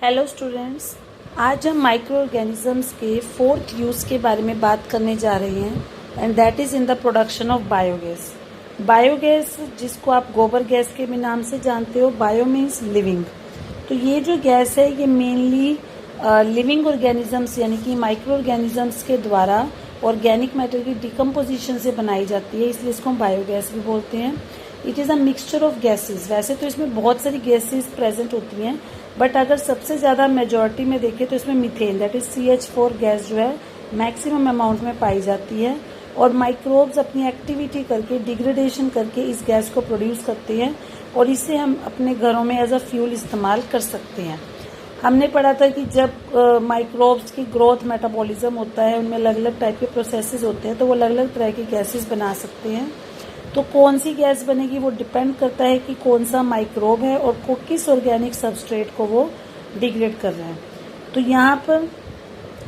Hello students, आज हम micro organisms के फोर्थ यूज़ के बारे में बात करने जा रहे हैं and that is in the production of biogas. Biogas जिसको आप गोबर गैस के भी नाम से जानते हो, बायो मीन्स लिविंग। तो ये जो गैस है ये मेनली लिविंग ऑर्गेनिजम्स यानी कि माइक्रो ऑर्गेनिजम्स के द्वारा ऑर्गेनिक मैटर की डिकम्पोजिशन से बनाई जाती है, इसलिए इसको हम बायोगैस भी बोलते हैं। It is a mixture of gases. वैसे तो इसमें बहुत सारी गैसेस प्रेजेंट होती हैं, बट अगर सबसे ज़्यादा मेजॉरिटी में देखें तो इसमें methane that is CH4 gas जो है मैक्सिमम अमाउंट में पाई जाती है। और माइक्रोब्स अपनी एक्टिविटी करके डिग्रेडेशन करके इस गैस को प्रोड्यूस करते हैं और इसे हम अपने घरों में एज अ फ्यूल इस्तेमाल कर सकते हैं। हमने पढ़ा था कि जब माइक्रोब्स की ग्रोथ मेटाबॉलिज्म होता है, उनमें अलग अलग टाइप के प्रोसेसेस होते हैं, तो वो अलग अलग तरह की गैसेस बना सकते हैं। तो कौन सी गैस बनेगी वो डिपेंड करता है कि कौन सा माइक्रोब है और किस ऑर्गेनिक सबस्ट्रेट को वो डिग्रेड कर रहे हैं। तो यहाँ पर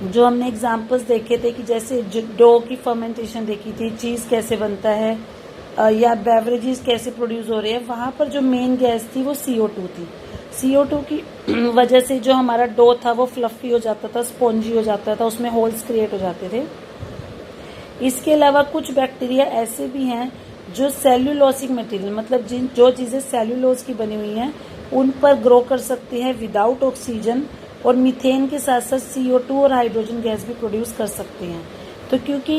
जो हमने एग्जांपल्स देखे थे कि जैसे डो की फर्मेंटेशन देखी थी, चीज़ कैसे बनता है या बेवरेजेस कैसे प्रोड्यूस हो रहे हैं, वहाँ पर जो मेन गैस थी वो CO2 थी। CO2 की वजह से जो हमारा डो था वो फ्लफी हो जाता था, स्पॉन्जी हो जाता था, उसमें होल्स क्रिएट हो जाते थे। इसके अलावा कुछ बैक्टीरिया ऐसे भी हैं जो सेल्यूलोसिक मटेरियल मतलब जो चीज़ें सेल्यूलोज की बनी हुई हैं उन पर ग्रो कर सकती हैं विदाउट ऑक्सीजन, और मीथेन के साथ साथ CO2 और हाइड्रोजन गैस भी प्रोड्यूस कर सकते हैं। तो क्योंकि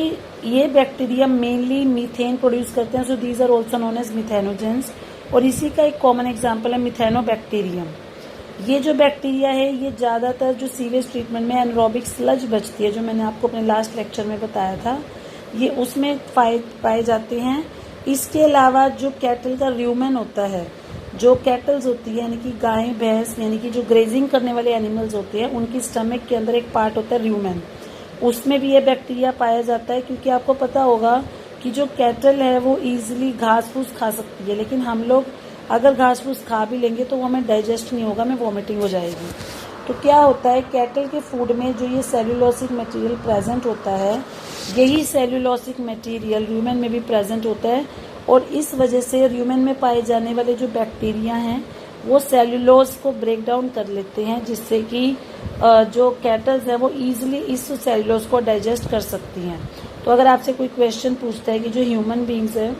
ये बैक्टीरिया मेनली मीथेन प्रोड्यूस करते हैं, so these are also known as methanogens. और इसी का एक कॉमन एग्जाम्पल है मिथेनोबैक्टीरियम। ये जो बैक्टीरिया है ये ज़्यादातर जो सीवेज ट्रीटमेंट में एनरोबिक स्लज बचती है, जो मैंने आपको अपने लास्ट लेक्चर में बताया था, ये उसमें पाए जाते हैं। इसके अलावा जो कैटल का र्यूमेन होता है, जो कैटल्स होती है यानी कि गाय भैंस यानी कि जो ग्रेजिंग करने वाले एनिमल्स होते हैं, उनकी स्टमक के अंदर एक पार्ट होता है र्यूमेन, उसमें भी ये बैक्टीरिया पाया जाता है। क्योंकि आपको पता होगा कि जो कैटल है वो इजीली घास फूस खा सकती है, लेकिन हम लोग अगर घास फूस खा भी लेंगे तो वो हमें डाइजेस्ट नहीं होगा, हमें वॉमिटिंग हो जाएगी। तो क्या होता है, कैटल के फूड में जो ये सेल्यूलोसिक मटेरियल प्रेजेंट होता है, यही सेल्यूलोसिक मटेरियल र्यूमेन में भी प्रेजेंट होता है, और इस वजह से र्यूमेन में पाए जाने वाले जो बैक्टीरिया हैं वो सेल्यूलोज को ब्रेक डाउन कर लेते हैं, जिससे कि जो कैटल्स हैं वो इजीली इस सेल्यूलोज को डाइजेस्ट कर सकती हैं। तो अगर आपसे कोई क्वेश्चन पूछता है कि जो ह्यूमन बींग्स हैं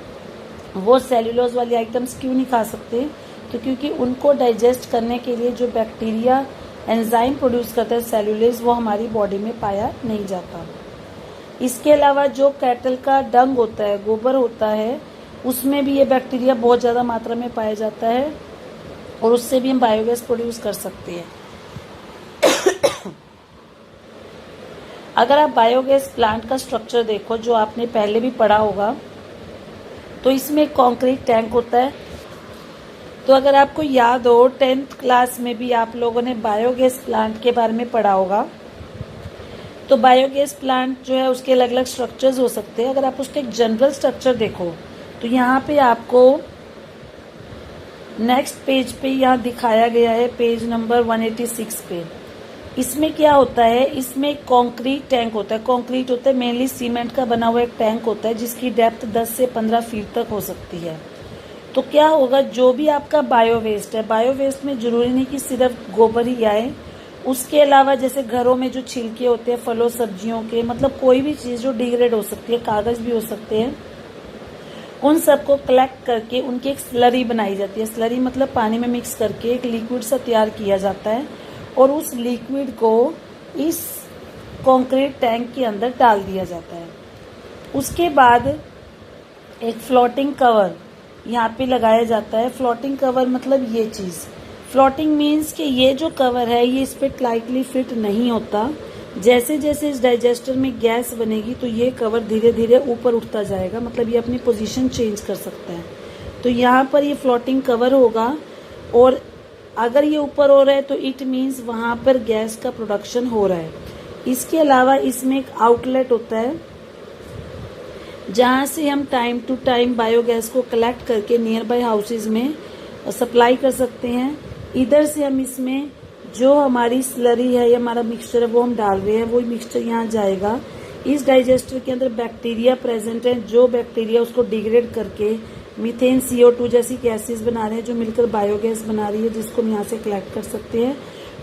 वो सेल्यूलोज वाली आइटम्स क्यों नहीं खा सकते, तो क्योंकि उनको डाइजेस्ट करने के लिए जो बैक्टीरिया एंजाइम प्रोड्यूस करता है सेल्यूलोज, वो हमारी बॉडी में पाया नहीं जाता। इसके अलावा जो कैटल का डंग होता है, गोबर होता है, उसमें भी ये बैक्टीरिया बहुत ज़्यादा मात्रा में पाया जाता है और उससे भी हम बायोगैस प्रोड्यूस कर सकते हैं। अगर आप बायोगैस प्लांट का स्ट्रक्चर देखो, जो आपने पहले भी पढ़ा होगा, तो इसमें एक कॉन्क्रीट टैंक होता है। तो अगर आपको याद हो 10th क्लास में भी आप लोगों ने बायोगैस प्लांट के बारे में पढ़ा होगा। तो बायोगैस प्लांट जो है उसके अलग अलग स्ट्रक्चर्स हो सकते हैं। अगर आप उसका एक जनरल स्ट्रक्चर देखो तो यहाँ पे आपको नेक्स्ट पेज पे यहाँ दिखाया गया है, पेज नंबर 186 पे। इसमें क्या होता है, इसमें एक कॉन्क्रीट टैंक होता है। कॉन्क्रीट होता है मेनली सीमेंट का बना हुआ एक टैंक होता है जिसकी डेप्थ 10 से 15 फीट तक हो सकती है। तो क्या होगा, जो भी आपका बायो वेस्ट है, बायो वेस्ट में जरूरी नहीं कि सिर्फ गोबर ही आए, उसके अलावा जैसे घरों में जो छिलके होते हैं फलों सब्जियों के, मतलब कोई भी चीज़ जो डिग्रेड हो सकती है, कागज भी हो सकते हैं, उन सबको कलेक्ट करके उनकी एक स्लरी बनाई जाती है। स्लरी मतलब पानी में मिक्स करके एक लिक्विड सा तैयार किया जाता है और उस लिक्विड को इस कंक्रीट टैंक के अंदर डाल दिया जाता है। उसके बाद एक फ्लोटिंग कवर यहाँ पे लगाया जाता है। फ्लोटिंग कवर मतलब ये चीज़, फ्लोटिंग मीन्स कि ये जो कवर है ये इस पर टाइटली फिट नहीं होता। जैसे जैसे इस डाइजेस्टर में गैस बनेगी तो ये कवर धीरे धीरे ऊपर उठता जाएगा, मतलब ये अपनी पोजीशन चेंज कर सकता है। तो यहाँ पर ये फ्लोटिंग कवर होगा, और अगर ये ऊपर हो रहा है तो इट मीन्स वहाँ पर गैस का प्रोडक्शन हो रहा है। इसके अलावा इसमें एक आउटलेट होता है जहाँ से हम टाइम टू टाइम बायोगैस को कलेक्ट करके नियर बाय हाउसेज में सप्लाई कर सकते हैं। इधर से हम इसमें जो हमारी स्लरी है या हमारा मिक्सचर है वो हम डाल रहे हैं, वो मिक्सचर यहाँ जाएगा। इस डाइजेस्टर के अंदर बैक्टीरिया प्रेजेंट है, जो बैक्टीरिया उसको डिग्रेड करके मीथेन CO2 जैसी गैसेस बना रहे हैं, जो मिलकर बायोगैस बना रही है, जिसको हम यहाँ से कलेक्ट कर सकते हैं।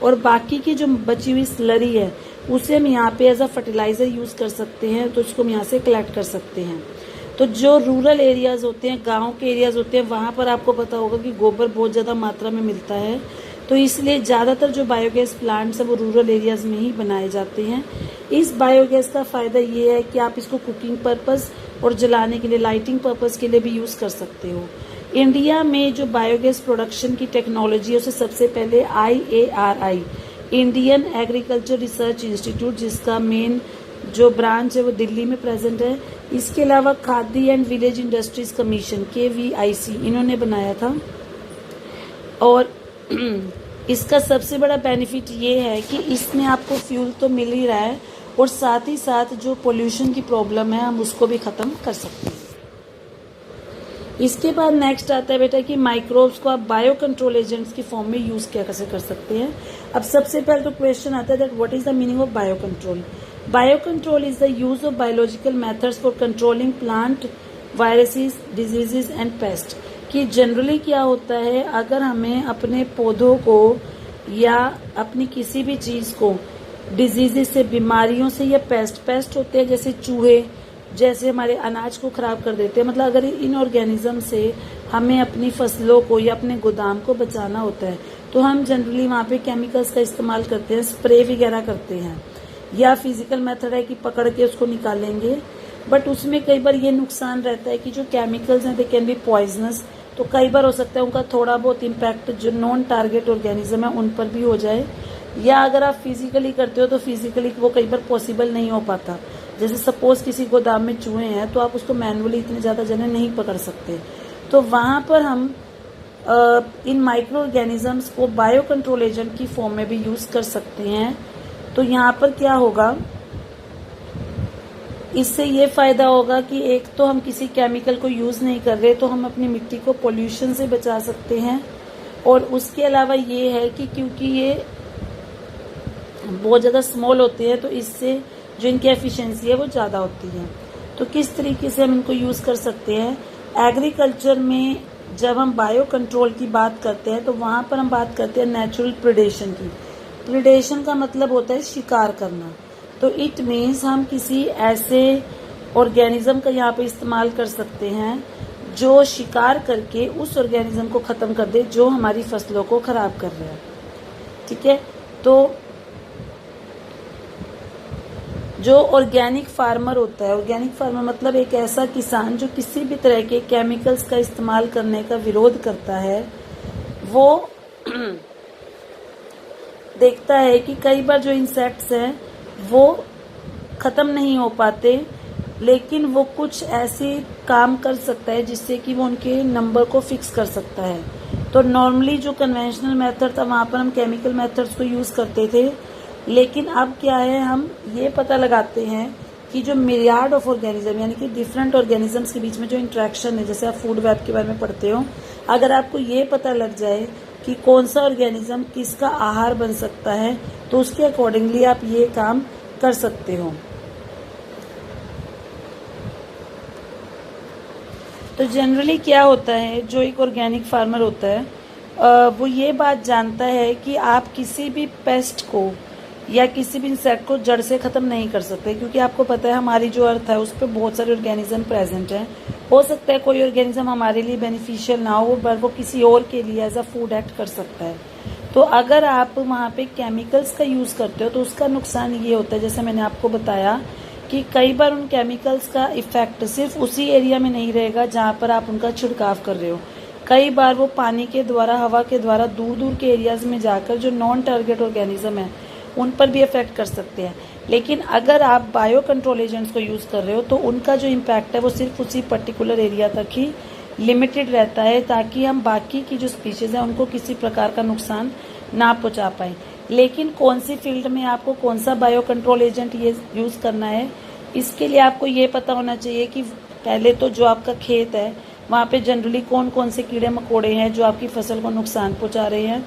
और बाकी की जो बची हुई स्लरी है उसे हम यहाँ पे एज अ फर्टिलाइजर यूज कर सकते हैं, तो उसको हम यहाँ से कलेक्ट कर सकते हैं। तो जो रूरल एरियाज होते हैं, गांव के एरियाज होते हैं, वहाँ पर आपको पता होगा कि गोबर बहुत ज़्यादा मात्रा में मिलता है, तो इसलिए ज़्यादातर जो बायोगैस प्लांट्स हैं वो रूरल एरियाज में ही बनाए जाते हैं। इस बायोगैस का फ़ायदा ये है कि आप इसको कुकिंग पर्पज़ और जलाने के लिए, लाइटिंग पर्पज़ के लिए भी यूज़ कर सकते हो। इंडिया में जो बायोगैस प्रोडक्शन की टेक्नोलॉजी है उसे सबसे पहले IARI, Indian agriculture research institute, जिसका मेन जो ब्रांच है वो दिल्ली में प्रेजेंट है, इसके अलावा khadi and village industries commission KVIC, इन्होंने बनाया था। और इसका सबसे बड़ा बेनिफिट ये है कि इसमें आपको फ्यूल तो मिल ही रहा है और साथ ही साथ जो पोल्यूशन की प्रॉब्लम है हम उसको भी ख़त्म कर सकते हैं। इसके बाद नेक्स्ट आता है बेटा कि माइक्रोब्स को आप बायो कंट्रोल एजेंट्स की फॉर्म में यूज़ कैसे कर सकते हैं। अब सबसे पहले तो क्वेश्चन आता है that what is the meaning of bio control. Bio control is the use of biological methods for controlling plant viruses, diseases and paste. कि जनरली क्या होता है, अगर हमें अपने पौधों को या अपनी किसी भी चीज़ को डिजीजेज से, बीमारियों से या पेस्ट होते हैं जैसे चूहे, जैसे हमारे अनाज को खराब कर देते हैं, मतलब अगर इन ऑर्गेनिज्म से हमें अपनी फसलों को या अपने गोदाम को बचाना होता है तो हम जनरली वहाँ पे केमिकल्स का इस्तेमाल करते हैं, स्प्रे वगैरह करते हैं, या फिजिकल मेथड है कि पकड़ के उसको निकालेंगे। बट उसमें कई बार ये नुकसान रहता है कि जो केमिकल्स हैं दे कैन बी पॉइजनस, तो कई बार हो सकता है उनका थोड़ा बहुत इम्पैक्ट जो नॉन टारगेट ऑर्गेनिज्म है उन पर भी हो जाए, या अगर आप फिजिकली करते हो तो फिजिकली वो कई बार पॉसिबल नहीं हो पाता। जैसे सपोज किसी गोदाम में चूहे हैं तो आप उसको मैनुअली इतने ज़्यादा जने नहीं पकड़ सकते, तो वहाँ पर हम इन माइक्रो ऑर्गेनिजम्स को बायो कंट्रोल एजेंट की फॉर्म में भी यूज़ कर सकते हैं। तो यहाँ पर क्या होगा, इससे ये फ़ायदा होगा कि एक तो हम किसी केमिकल को यूज़ नहीं कर रहे, तो हम अपनी मिट्टी को पोल्यूशन से बचा सकते हैं। और उसके अलावा ये है कि क्योंकि ये बहुत ज़्यादा स्मॉल होते हैं तो इससे जो इनकी एफिशिएंसी है वो ज़्यादा होती है। तो किस तरीके से हम इनको यूज़ कर सकते हैं, एग्रीकल्चर में जब हम बायो कंट्रोल की बात करते हैं तो वहाँ पर हम बात करते हैं नेचुरल प्रिडेशन की। प्रिडेशन का मतलब होता है शिकार करना, तो इट मीन्स हम किसी ऐसे ऑर्गेनिज्म का यहाँ पे इस्तेमाल कर सकते हैं जो शिकार करके उस ऑर्गेनिज्म को ख़त्म कर दे जो हमारी फसलों को ख़राब कर रहा है। ठीक है, तो जो ऑर्गेनिक फार्मर होता है, ऑर्गेनिक फार्मर मतलब एक ऐसा किसान जो किसी भी तरह के केमिकल्स का इस्तेमाल करने का विरोध करता है, वो देखता है कि कई बार जो इंसेक्ट्स हैं वो ख़त्म नहीं हो पाते, लेकिन वो कुछ ऐसे काम कर सकता है जिससे कि वो उनके नंबर को फिक्स कर सकता है। तो नॉर्मली जो कन्वेंशनल मेथड था वहाँ पर हम केमिकल मेथड्स को यूज़ करते थे, लेकिन अब क्या है, हम ये पता लगाते हैं कि जो मिलियार्ड ऑफ ऑर्गेनिज्म यानी कि डिफरेंट ऑर्गेनिजम्स के बीच में जो इंट्रैक्शन है, जैसे आप फूड वेब के बारे में पढ़ते हो, अगर आपको ये पता लग जाए कि कौन सा ऑर्गेनिज्म किसका आहार बन सकता है तो उसके अकॉर्डिंगली आप ये काम कर सकते हो। तो जनरली क्या होता है, जो एक ऑर्गेनिक फार्मर होता है वो ये बात जानता है कि आप किसी भी पेस्ट को या किसी भी इंसेक्ट को जड़ से ख़त्म नहीं कर सकते, क्योंकि आपको पता है हमारी जो अर्थ है उस पर बहुत सारे ऑर्गेनिज्म प्रेजेंट हैं। हो सकता है कोई ऑर्गेनिज्म हमारे लिए बेनिफिशियल ना हो पर वो किसी और के लिए एज अ फूड एक्ट कर सकता है। तो अगर आप वहाँ पे केमिकल्स का यूज़ करते हो तो उसका नुकसान ये होता है, जैसे मैंने आपको बताया कि कई बार उन केमिकल्स का इफेक्ट सिर्फ उसी एरिया में नहीं रहेगा जहाँ पर आप उनका छिड़काव कर रहे हो, कई बार वो पानी के द्वारा, हवा के द्वारा दूर दूर के एरियाज में जाकर जो नॉन टारगेट ऑर्गेनिज्म है उन पर भी अफेक्ट कर सकते हैं। लेकिन अगर आप बायो कंट्रोल एजेंट्स को यूज़ कर रहे हो तो उनका जो इम्पैक्ट है वो सिर्फ उसी पर्टिकुलर एरिया तक ही लिमिटेड रहता है, ताकि हम बाकी की जो स्पीशीज़ हैं उनको किसी प्रकार का नुकसान ना पहुंचा पाए। लेकिन कौन सी फील्ड में आपको कौन सा बायो कंट्रोल एजेंट ये यूज़ करना है, इसके लिए आपको ये पता होना चाहिए कि पहले तो जो आपका खेत है वहाँ पे जनरली कौन कौन से कीड़े मकोड़े हैं जो आपकी फसल को नुकसान पहुँचा रहे हैं,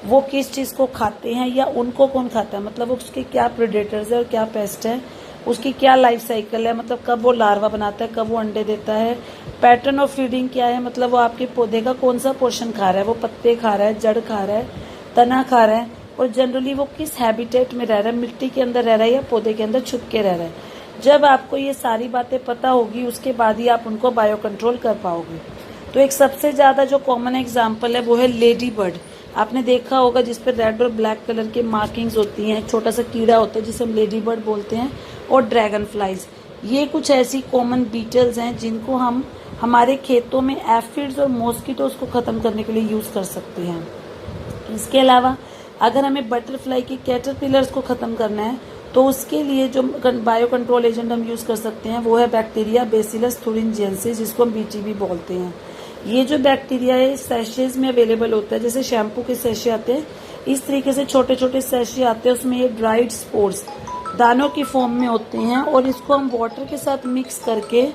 वो किस चीज़ को खाते हैं या उनको कौन खाता है, मतलब उसके क्या प्रेडेटर्स है और क्या पेस्ट है, उसकी क्या लाइफ साइकिल है, मतलब कब वो लार्वा बनाता है, कब वो अंडे देता है, पैटर्न ऑफ फीडिंग क्या है, मतलब वो आपके पौधे का कौन सा पोर्शन खा रहा है, वो पत्ते खा रहा है, जड़ खा रहा है, तना खा रहा है, और जनरली वो किस हैबिटेट में रह रहा है, मिट्टी के अंदर रह रहा है या पौधे के अंदर छुप के रह रहा है। जब आपको ये सारी बातें पता होगी उसके बाद ही आप उनको बायो कंट्रोल कर पाओगे। तो एक सबसे ज़्यादा जो कॉमन एग्जाम्पल है वो है लेडी बर्ड। आपने देखा होगा जिस पर रेड और ब्लैक कलर के मार्किंग्स होती हैं, एक छोटा सा कीड़ा होता है जिसे हम लेडी बर्ड बोलते हैं, और ड्रैगन फ्लाइज। ये कुछ ऐसी कॉमन बीटल्स हैं जिनको हम हमारे खेतों में एफिड्स और मॉस्किटोज को ख़त्म करने के लिए यूज़ कर सकते हैं। इसके अलावा अगर हमें बटरफ्लाई की कैटरपिलर्स को ख़त्म करना है तो उसके लिए जो बायो कंट्रोल एजेंट हम यूज़ कर सकते हैं वो है बैक्टीरिया बेसिलस thuringiensis, जिसको हम BTB बोलते हैं। ये जो बैक्टीरिया है सैशेज में अवेलेबल होता है, जैसे शैम्पू के सैशे आते हैं इस तरीके से छोटे छोटे सैशे आते हैं, उसमें ये ड्राइड स्पोर्स दानों की फॉर्म में होते हैं, और इसको हम वाटर के साथ मिक्स करके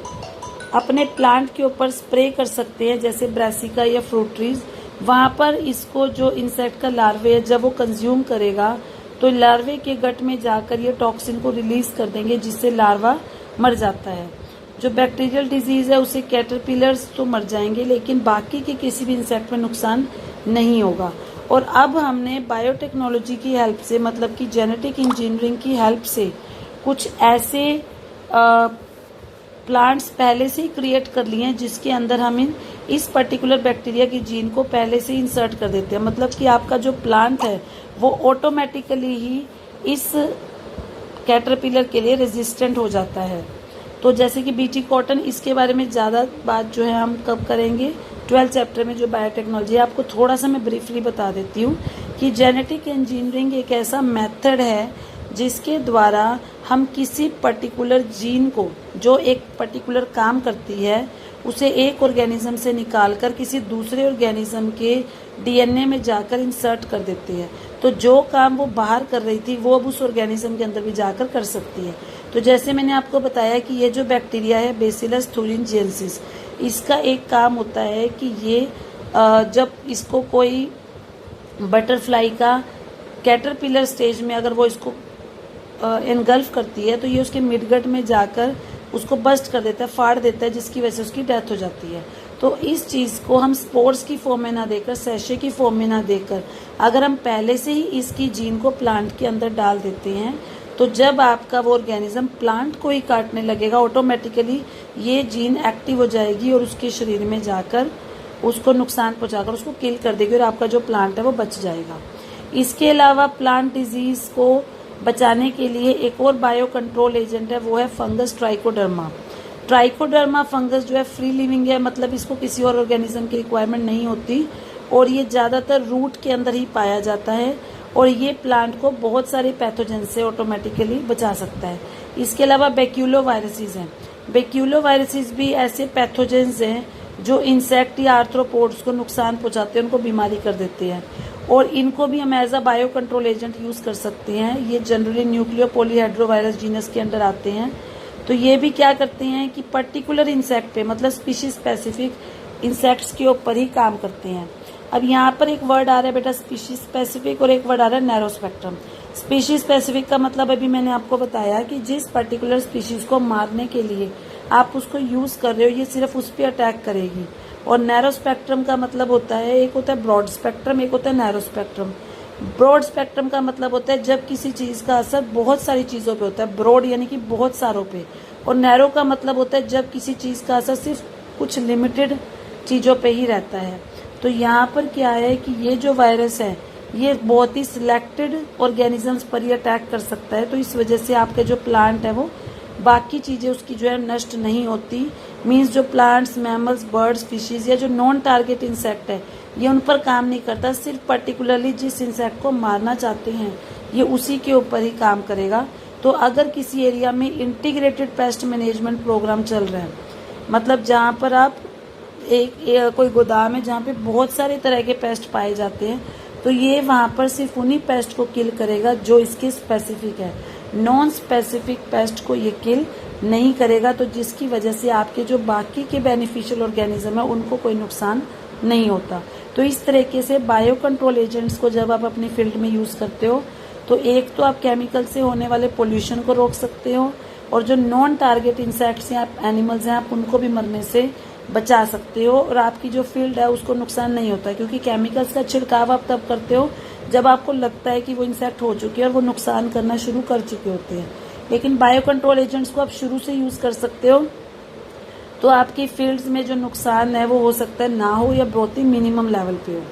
अपने प्लांट के ऊपर स्प्रे कर सकते हैं, जैसे ब्रासिका या फ्रूट ट्रीज। वहाँ पर इसको जो इंसेक्ट का लार्वे है जब वो कंज्यूम करेगा तो लार्वे के गट में जाकर ये टॉक्सिन को रिलीज कर देंगे, जिससे लार्वा मर जाता है। जो बैक्टीरियल डिजीज है उसे कैटरपिलर्स तो मर जाएंगे, लेकिन बाकी के किसी भी इंसेक्ट में नुकसान नहीं होगा। और अब हमने बायोटेक्नोलॉजी की हेल्प से, मतलब कि जेनेटिक इंजीनियरिंग की हेल्प से कुछ ऐसे प्लांट्स पहले से ही क्रिएट कर लिए हैं जिसके अंदर हम इस पर्टिकुलर बैक्टीरिया की जीन को पहले से इंसर्ट कर देते हैं। मतलब कि आपका जो प्लांट है वो ऑटोमेटिकली ही इस कैटरपिलर के लिए रेजिस्टेंट हो जाता है। तो जैसे कि बीटी कॉटन, इसके बारे में ज़्यादा बात जो है हम कब करेंगे 12th चैप्टर में जो बायोटेक्नोलॉजी है। आपको थोड़ा सा मैं ब्रीफली बता देती हूँ कि जेनेटिक इंजीनियरिंग एक ऐसा मेथड है जिसके द्वारा हम किसी पर्टिकुलर जीन को जो एक पर्टिकुलर काम करती है उसे एक ऑर्गेनिज्म से निकालकर किसी दूसरे ऑर्गेनिज्म के डीएनए में जाकर इंसर्ट कर देते हैं। तो जो काम वो बाहर कर रही थी वो अब उस ऑर्गेनिज्म के अंदर भी जाकर कर सकती है। तो जैसे मैंने आपको बताया कि ये जो बैक्टीरिया है बेसिलस thuringiensis, इसका एक काम होता है कि ये जब इसको कोई बटरफ्लाई का कैटरपिलर स्टेज में अगर वो इसको एनगल्फ करती है तो ये उसके मिडगट में जाकर उसको बस्ट कर देता है, फाड़ देता है, जिसकी वजह से उसकी डेथ हो जाती है। तो इस चीज़ को हम स्पोर्स की फॉर्म में ना देकर, सैशे की फॉर्म में ना देकर, अगर हम पहले से ही इसकी जीन को प्लांट के अंदर डाल देते हैं तो जब आपका वो ऑर्गेनिज्म प्लांट को ही काटने लगेगा ऑटोमेटिकली ये जीन एक्टिव हो जाएगी और उसके शरीर में जाकर उसको नुकसान पहुंचाकर उसको किल कर देगी और आपका जो प्लांट है वो बच जाएगा। इसके अलावा प्लांट डिजीज को बचाने के लिए एक और बायो कंट्रोल एजेंट है, वो है फंगस ट्राइकोडर्मा। ट्राइकोडर्मा फंगस जो है फ्री लिविंग है, मतलब इसको किसी और ऑर्गेनिज्म की रिक्वायरमेंट नहीं होती और ये ज़्यादातर रूट के अंदर ही पाया जाता है और ये प्लांट को बहुत सारे पैथोजन से ऑटोमेटिकली बचा सकता है। इसके अलावा बैक्यूलो वायरसेस हैं। बैक्यूलो वायरसेस भी ऐसे पैथोजेंस हैं जो इंसेक्ट या आर्थ्रोपोड्स को नुकसान पहुंचाते हैं, उनको बीमारी कर देते हैं और इनको भी हम as a bio control agent use कर सकते हैं। ये जनरली न्यूक्लियो पॉलीहेड्रोवायरस जीनस के अंडर आते हैं। तो ये भी क्या करते हैं कि पर्टिकुलर इंसेक्ट पे, मतलब स्पीशीज स्पेसिफिक इंसेक्ट्स के ऊपर ही काम करते हैं। अब यहाँ पर एक वर्ड आ रहा है बेटा स्पीशीज स्पेसिफिक और एक वर्ड आ रहा है नैरो स्पेक्ट्रम। स्पीशीज स्पेसिफिक का मतलब अभी मैंने आपको बताया कि जिस पर्टिकुलर स्पीशीज को मारने के लिए आप उसको यूज़ कर रहे हो ये सिर्फ उस पर अटैक करेगी। और नैरो स्पेक्ट्रम का मतलब होता है, एक होता है ब्रॉड स्पेक्ट्रम, एक होता है नैरो स्पेक्ट्रम। ब्रॉड स्पेक्ट्रम का मतलब होता है जब किसी चीज़ का असर बहुत सारी चीज़ों पे होता है, ब्रॉड यानी कि बहुत सारों पे, और नैरो का मतलब होता है जब किसी चीज़ का असर सिर्फ कुछ लिमिटेड चीज़ों पे ही रहता है। तो यहाँ पर क्या है कि ये जो वायरस है ये बहुत ही सिलेक्टेड ऑर्गेनिजम्स पर ही अटैक कर सकता है। तो इस वजह से आपके जो प्लांट है वो बाकी चीज़ें उसकी जो है नष्ट नहीं होती। मीन्स जो प्लांट्स, मैमल्स, बर्ड्स, फिशेज या जो नॉन टारगेट इंसेक्ट है ये उन पर काम नहीं करता, सिर्फ पर्टिकुलरली जिस इंसेक्ट को मारना चाहते हैं ये उसी के ऊपर ही काम करेगा। तो अगर किसी एरिया में इंटीग्रेटेड पेस्ट मैनेजमेंट प्रोग्राम चल रहा है, मतलब जहाँ पर आप कोई गोदाम है जहाँ पे बहुत सारे तरह के पेस्ट पाए जाते हैं, तो ये वहाँ पर सिर्फ उन्हीं पेस्ट को किल करेगा जो इसके स्पेसिफिक है, नॉन स्पेसिफिक पेस्ट को ये किल नहीं करेगा। तो जिसकी वजह से आपके जो बाकी के बेनिफिशियल ऑर्गेनिज्म है उनको कोई नुकसान नहीं होता। तो इस तरीके से बायो कंट्रोल एजेंट्स को जब आप अपनी फील्ड में यूज़ करते हो तो एक तो आप केमिकल से होने वाले पोल्यूशन को रोक सकते हो और जो नॉन टारगेट इंसेक्ट्स या एनिमल्स हैं आप उनको भी मरने से बचा सकते हो और आपकी जो फील्ड है उसको नुकसान नहीं होता है, क्योंकि केमिकल्स का छिड़काव आप तब करते हो जब आपको लगता है कि वो इंसेक्ट हो चुके हैं और वो नुकसान करना शुरू कर चुके होते हैं। लेकिन बायो कंट्रोल एजेंट्स को आप शुरू से यूज़ कर सकते हो, तो आपकी फील्ड्स में जो नुकसान है वो हो सकता है ना हो या बहुत ही मिनिमम लेवल पे हो।